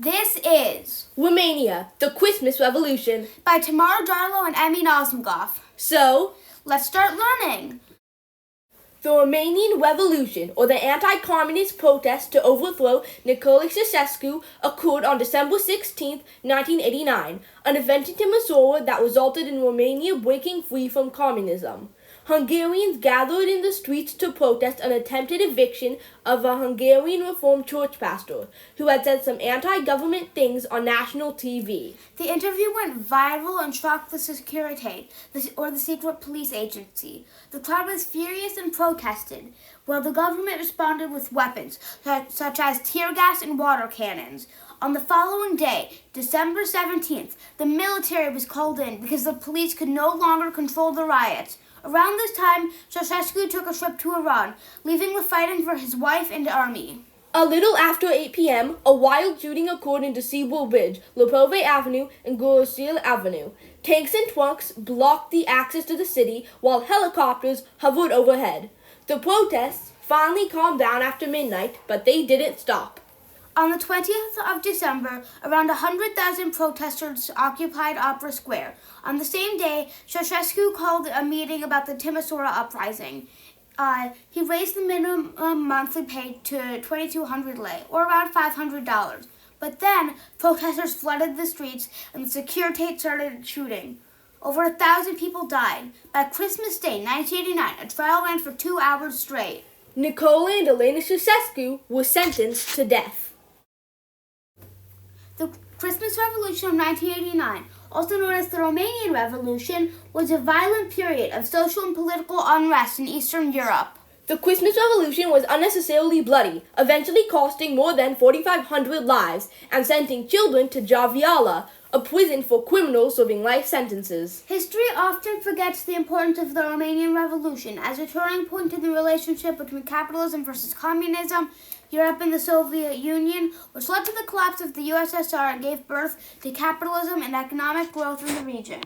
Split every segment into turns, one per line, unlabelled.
This is
Romania, the Christmas Revolution
by Tamar D and Emmy N
So,
let's start learning.
The Romanian Revolution, or the anti-communist protest to overthrow Nicolae Ceausescu, occurred on December 16, 1989, an event in Timisoara that resulted in Romania breaking free from communism. Hungarians gathered in the streets to protest an attempted eviction of a Hungarian Reformed church pastor who had said some anti-government things on national TV.
The interview went viral and shocked the Securitate, or the secret police agency. The crowd was furious and protested, while the government responded with weapons, such as tear gas and water cannons. On the following day, December 17th, the military was called in because the police could no longer control the riots. Around this time, Ceausescu took a trip to Iran, leaving the fighting for his wife and army.
A little after 8 p.m., a wild shooting occurred in Decibel Bridge, Lepove Avenue, and Gorosil Avenue. Tanks and trucks blocked the access to the city, while helicopters hovered overhead. The protests finally calmed down after midnight, but they didn't stop.
On the 20th of December, around 100,000 protesters occupied Opera Square. On the same day, Ceausescu called a meeting about the Timisoara uprising. He raised the minimum monthly pay to 2,200 lei, or around $500. But then, protesters flooded the streets and the Securitate started shooting. Over 1,000 people died. By Christmas Day, 1989, a trial ran for 2 hours straight.
Nicolae and Elena Ceausescu were sentenced to death.
The Christmas Revolution of 1989, also known as the Romanian Revolution, was a violent period of social and political unrest in Eastern Europe.
The Christmas Revolution was unnecessarily bloody, eventually costing more than 4,500 lives and sending children to Javiala, a prison for criminals serving life sentences.
History often forgets the importance of the Romanian Revolution as a turning point in the relationship between capitalism versus communism, Europe and the Soviet Union, which led to the collapse of the USSR and gave birth to capitalism and economic growth in the region.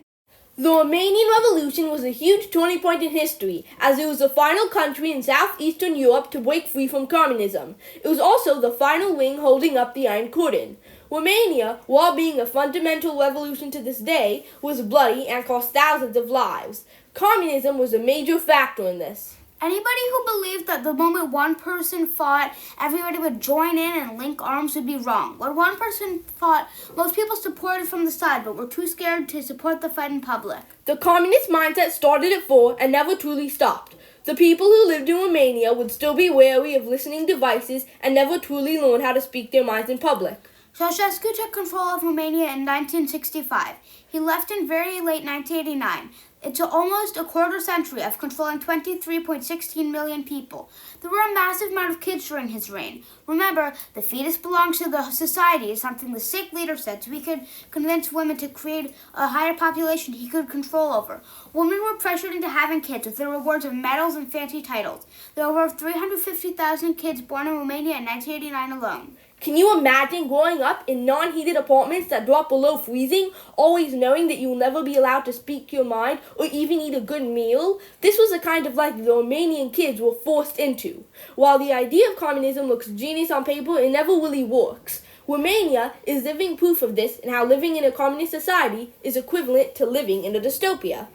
The Romanian Revolution was a huge turning point in history, as it was the final country in southeastern Europe to break free from communism. It was also the final ring holding up the Iron Curtain. Romania, while being a fundamental revolution to this day, was bloody and cost thousands of lives. Communism was a major factor in this.
Anybody who believed that the moment one person fought, everybody would join in and link arms would be wrong. When one person fought, most people supported from the side but were too scared to support the fight in public.
The communist mindset started at 4 and never truly stopped. The people who lived in Romania would still be wary of listening devices and never truly learn how to speak their minds in public.
Ceausescu took control of Romania in 1965. He left in very late 1989. It's almost a quarter century of controlling 23.16 million people. There were a massive amount of kids during his reign. Remember, the fetus belongs to the society is something the sick leader said, so he could convince women to create a higher population he could control over. Women were pressured into having kids with the rewards of medals and fancy titles. There were over 350,000 kids born in Romania in 1989 alone.
Can you imagine growing up in non-heated apartments that drop below freezing, always knowing that you'll never be allowed to speak your mind or even eat a good meal? This was the kind of life the Romanian kids were forced into. While the idea of communism looks genius on paper, it never really works. Romania is living proof of this and how living in a communist society is equivalent to living in a dystopia.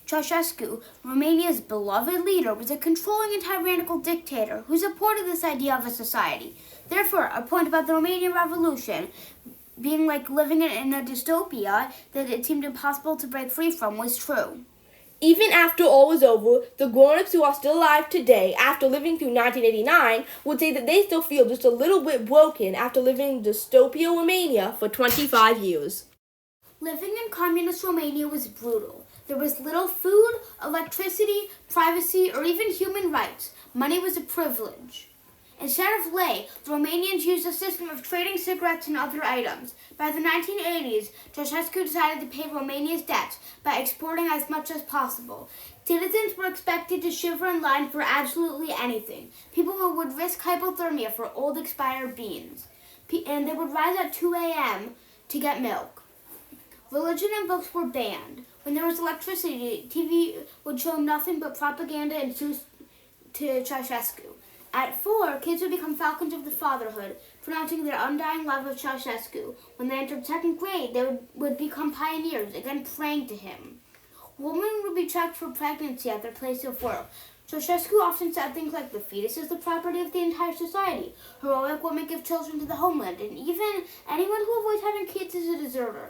Ceausescu, Romania's beloved leader, was a controlling and tyrannical dictator who supported this idea of a society. Therefore, a point about the Romanian Revolution being like living in a dystopia that it seemed impossible to break free from was true.
Even after all was over, the grown-ups who are still alive today after living through 1989 would say that they still feel just a little bit broken after living in dystopia Romania for 25 years.
Living in communist Romania was brutal. There was little food, electricity, privacy, or even human rights. Money was a privilege. Instead of lei, the Romanians used a system of trading cigarettes and other items. By the 1980s, Ceausescu decided to pay Romania's debts by exporting as much as possible. Citizens were expected to shiver in line for absolutely anything. People would risk hypothermia for old expired beans. And they would rise at 2 a.m. to get milk. Religion and books were banned. When there was electricity, TV would show nothing but propaganda and suits to Ceausescu. At 4, kids would become falcons of the fatherhood, pronouncing their undying love of Ceausescu. When they entered second grade, they would become pioneers, again praying to him. Women would be checked for pregnancy at their place of work. Ceausescu often said things like the fetus is the property of the entire society. Heroic women give children to the homeland, and even anyone who avoids having kids is a deserter.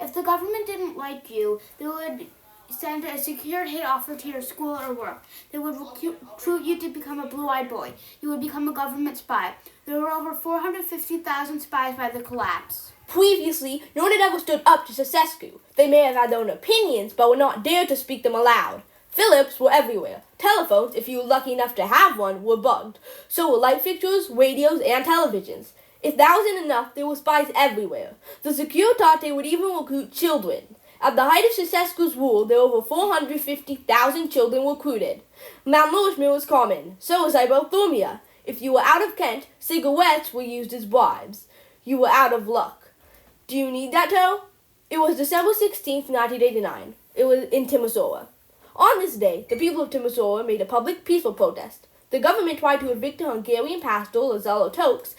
If the government didn't like you, they would send a secure hate offer to your school or work. They would recruit you to become a blue-eyed boy. You would become a government spy. There were over 450,000 spies by the collapse.
Previously, no one had ever stood up to Ceausescu. They may have had their own opinions, but would not dare to speak them aloud. Philips were everywhere. Telephones, if you were lucky enough to have one, were bugged. So were light fixtures, radios, and televisions. If that wasn't enough, there were spies everywhere. The Securitate would even recruit children. At the height of Ceausescu's rule, there were over 450,000 children recruited. Malnourishment was common. So was hypothermia. If you were out of Kent, cigarettes were used as bribes. You were out of luck. Do you need that toe? It was December 16th, 1989. It was in Timisoara. On this day, the people of Timisoara made a public peaceful protest. The government tried to evict the Hungarian pastor Lazaro Tokes.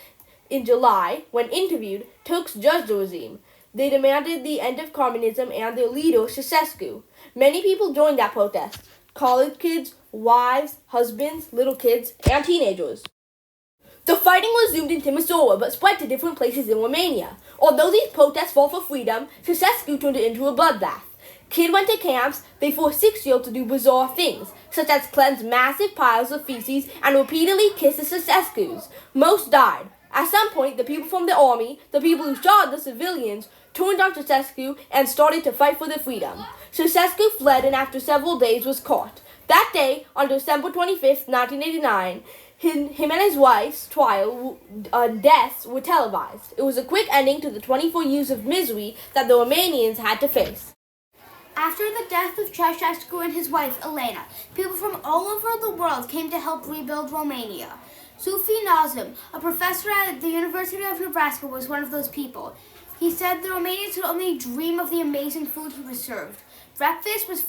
In July, when interviewed, Tokes judged the regime. They demanded the end of communism and their leader, Ceausescu. Many people joined that protest. College kids, wives, husbands, little kids, and teenagers. The fighting resumed in Timisoara, but spread to different places in Romania. Although these protests fought for freedom, Ceausescu turned it into a bloodbath. Kids went to camps. They forced 6-year-olds to do bizarre things, such as cleanse massive piles of feces and repeatedly kiss the Ceausescus. Most died. At some point, the people from the army, the people who shot the civilians, turned on Ceausescu and started to fight for their freedom. Ceausescu fled and after several days was caught. That day, on December 25th, 1989, him and his wife's trial deaths were televised. It was a quick ending to the 24 years of misery that the Romanians had to face.
After the death of Ceausescu and his wife, Elena, people from all over the world came to help rebuild Romania. Sufi Nazim, a professor at the University of Nebraska, was one of those people. He said the Romanians could only dream of the amazing food he was served. Breakfast was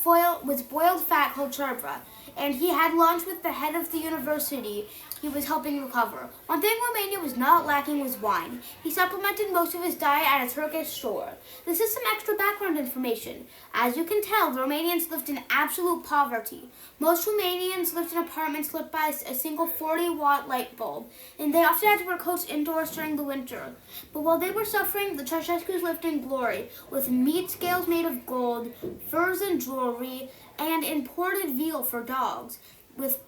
boiled fat called ciorba, and he had lunch with the head of the university he was helping recover. One thing Romania was not lacking was wine. He supplemented most of his diet at a Turkish store. This is some extra background information. As you can tell, the Romanians lived in absolute poverty. Most Romanians lived in apartments lit by a single 40-watt light bulb, and they often had to wear coats indoors during the winter. But while they were suffering, the Ceausescus lived in glory, with meat scales made of gold, furs and jewelry, and imported veal for dogs. With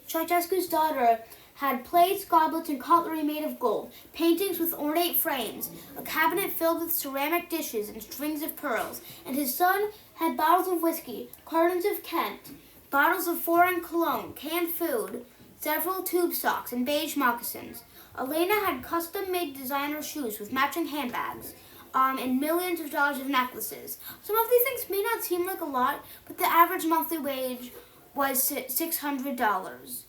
Ceausescu's daughter had plates, goblets, and cutlery made of gold, paintings with ornate frames, a cabinet filled with ceramic dishes and strings of pearls, and his son had bottles of whiskey, cartons of Kent, bottles of foreign cologne, canned food, several tube socks, and beige moccasins. Elena had custom-made designer shoes with matching handbags, and millions of dollars of necklaces. Some of these things may not seem like a lot, but the average monthly wage was $600.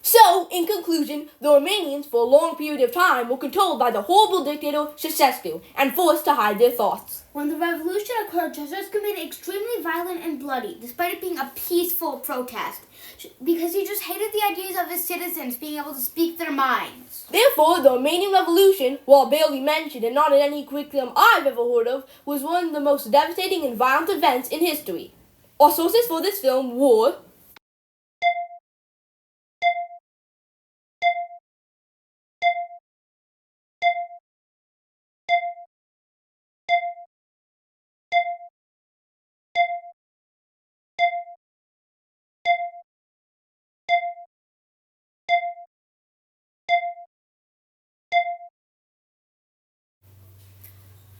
So, in conclusion, the Romanians for a long period of time were controlled by the horrible dictator Ceausescu and forced to hide their thoughts.
When the revolution occurred, Ceausescu made it extremely violent and bloody, despite it being a peaceful protest, because he just hated the ideas of his citizens being able to speak their minds.
Therefore, the Romanian Revolution, while barely mentioned and not in any curriculum I've ever heard of, was one of the most devastating and violent events in history. Our sources for this film were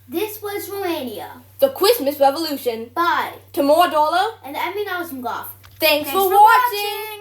This was Romania
The Christmas Revolution
by
Tamar D
and Emmy N Tamar D.
Thanks for watching!